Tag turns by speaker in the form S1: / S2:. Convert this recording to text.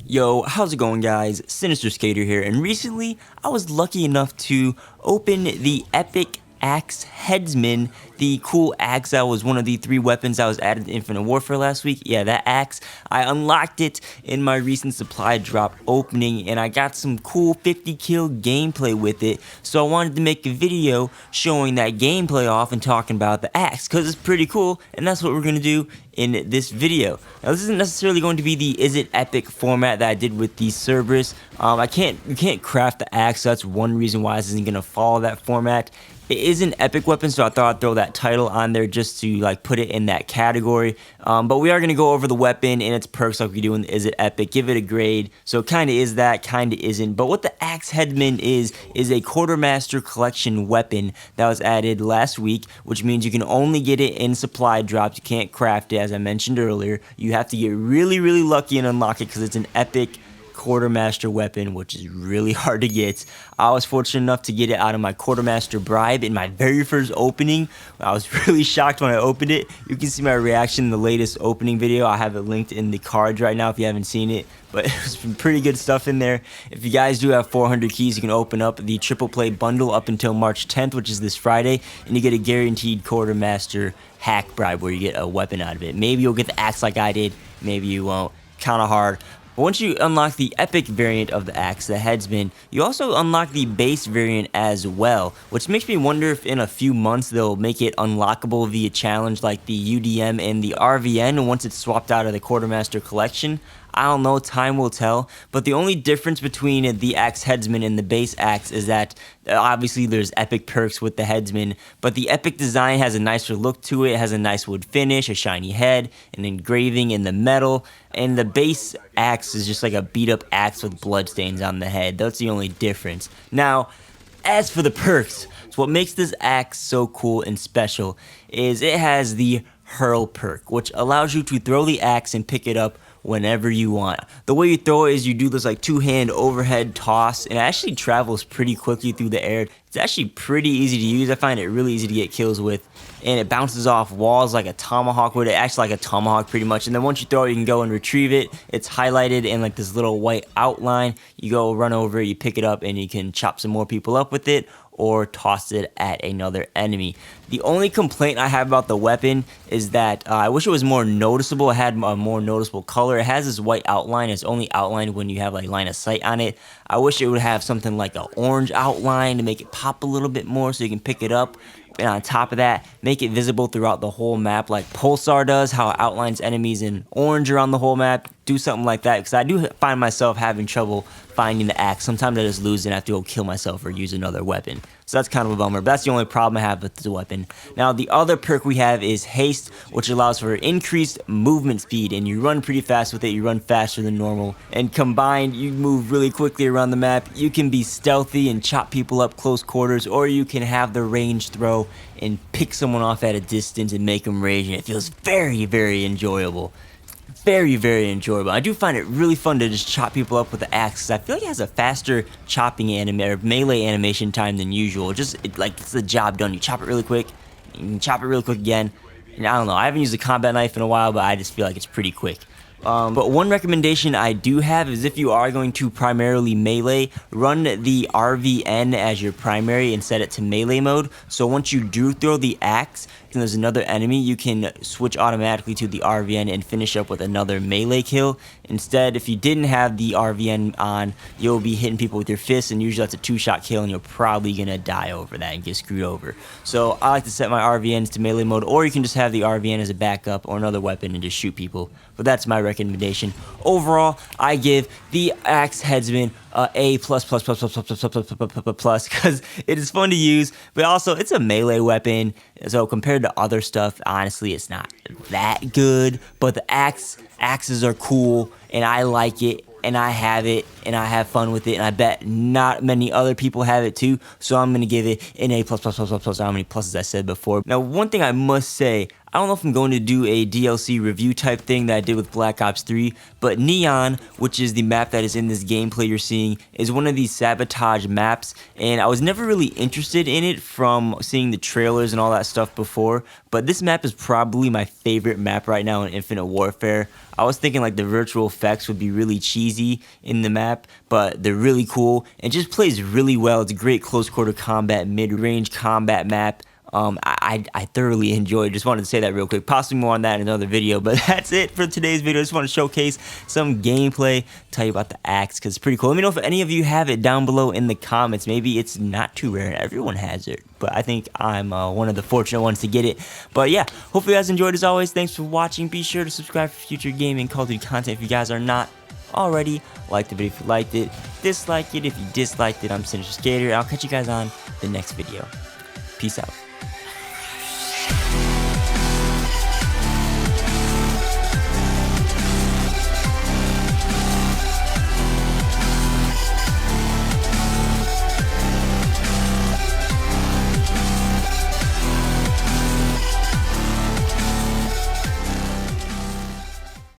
S1: Yo, how's it going, guys? Sinister Skater here, and recently I was lucky enough to open the epic axe Headsman, the cool axe that was one of the 3 weapons that was added to Infinite Warfare last week. Yeah, that axe. I unlocked it in my recent supply drop opening, and I got some cool 50 kill gameplay with it, so I wanted to make a video showing that gameplay off and talking about the axe, because it's pretty cool, and that's what we're going to do in this video. Now, this isn't necessarily going to be the Is It Epic format that I did with the Cerberus. You can't craft the axe, so that's one reason why this isn't going to follow that format. It is an epic weapon, so I thought I'd throw that title on there just to put it in that category. But we are going to go over the weapon and its perks like we do in the Is It Epic, give it a grade. So it kind of is that, kind of isn't. But what the Axe Headsman is a Quartermaster Collection weapon that was added last week, which means you can only get it in supply drops. You can't craft it, as I mentioned earlier. You have to get really, really lucky and unlock it because it's an epic Quartermaster weapon, which is really hard to get. I was fortunate enough to get it out of my Quartermaster bribe in my very first opening. I was really shocked when I opened it. You can see my reaction in the latest opening video. I have it linked in the cards right now if you haven't seen it, but there's some pretty good stuff in there. If you guys do have 400 keys, you can open up the triple play bundle up until March 10th, which is this Friday, and you get a guaranteed Quartermaster hack bribe where you get a weapon out of it. Maybe you'll get the axe like I did, maybe you won't. Kind of hard. But once you unlock the epic variant of the axe, the Headsman, you also unlock the base variant as well, which makes me wonder if in a few months they'll make it unlockable via challenge like the UDM and the RVN once it's swapped out of the Quartermaster Collection. I don't know, time will tell, but the only difference between the axe Headsman and the base axe is that obviously there's epic perks with the Headsman, but the epic design has a nicer look to it. It has a nice wood finish, a shiny head, an engraving in the metal, and the base axe is just like a beat up axe with bloodstains on the head. That's the only difference. Now, as for the perks, so what makes this axe so cool and special is it has the hurl perk, which allows you to throw the axe and pick it up whenever you want. The way you throw it is you do this like 2-hand overhead toss, and it actually travels pretty quickly through the air. It's actually pretty easy to use. I find it really easy to get kills with, and it bounces off walls like a tomahawk would. It acts like a tomahawk pretty much, and then once you throw it, you can go and retrieve it. It's highlighted in like this little white outline. You go run over it, you pick it up, and you can chop some more people up with it or toss it at another enemy. The only complaint I have about the weapon is that I wish it was more noticeable. It had a more noticeable color. It has this white outline. It's only outlined when you have like line of sight on it. I wish it would have something like an orange outline to make it pop a little bit more so you can pick it up. And on top of that, make it visible throughout the whole map like Pulsar does, how it outlines enemies in orange around the whole map. Do something like that, because I do find myself having trouble finding the axe. Sometimes I just lose and I have to go kill myself or use another weapon. So that's kind of a bummer, but that's the only problem I have with the weapon. Now, the other perk we have is Haste, which allows for increased movement speed, and you run pretty fast with it. You run faster than normal, and combined, you move really quickly around the map. You can be stealthy and chop people up close quarters, or you can have the range throw and pick someone off at a distance and make them rage, and it feels very, very enjoyable. Very, very enjoyable. I do find it really fun to just chop people up with the axe. I feel like it has a faster chopping or melee animation time than usual. It gets the job done. You chop it really quick, you can chop it really quick again. And I don't know, I haven't used a combat knife in a while, but I just feel like it's pretty quick. But one recommendation I do have is if you are going to primarily melee, run the RVN as your primary and set it to melee mode. So once you do throw the axe and there's another enemy, you can switch automatically to the RVN and finish up with another melee kill. Instead, if you didn't have the RVN on, you'll be hitting people with your fists, and usually that's a 2-shot kill, and you're probably gonna die over that and get screwed over. So I like to set my RVNs to melee mode, or you can just have the RVN as a backup or another weapon and just shoot people. But that's my recommendation. Overall, I give the Axe Headsman A++++++++, because it is fun to use, but also it's a melee weapon. So compared to other stuff, honestly, it's not that good. But the axes are cool, and I like it, and I have it, and I have fun with it, and I bet not many other people have it too. So I'm gonna give it an A+++++. How many pluses I said before. Now, one thing I must say, I don't know if I'm going to do a DLC review type thing that I did with Black Ops 3, but Neon, which is the map that is in this gameplay you're seeing, is one of these sabotage maps, and I was never really interested in it from seeing the trailers and all that stuff before, but this map is probably my favorite map right now in Infinite Warfare. I was thinking like the virtual effects would be really cheesy in the map, but they're really cool and just plays really well. It's a great close quarter combat, mid-range combat map. I thoroughly enjoyed. Just wanted to say that real quick. Possibly more on that in another video, but that's it for today's video. I just want to showcase some gameplay, tell you about the axe because it's pretty cool. Let me know if any of you have it down below in the comments. Maybe it's not too rare. Everyone has it, but I think I'm one of the fortunate ones to get it. But yeah, hopefully you guys enjoyed as always. Thanks for watching. Be sure to subscribe for future gaming Call of Duty content if you guys are not already. Like the video if you liked it. Dislike it if you disliked it. I'm Sinister Skater. I'll catch you guys on the next video. Peace out.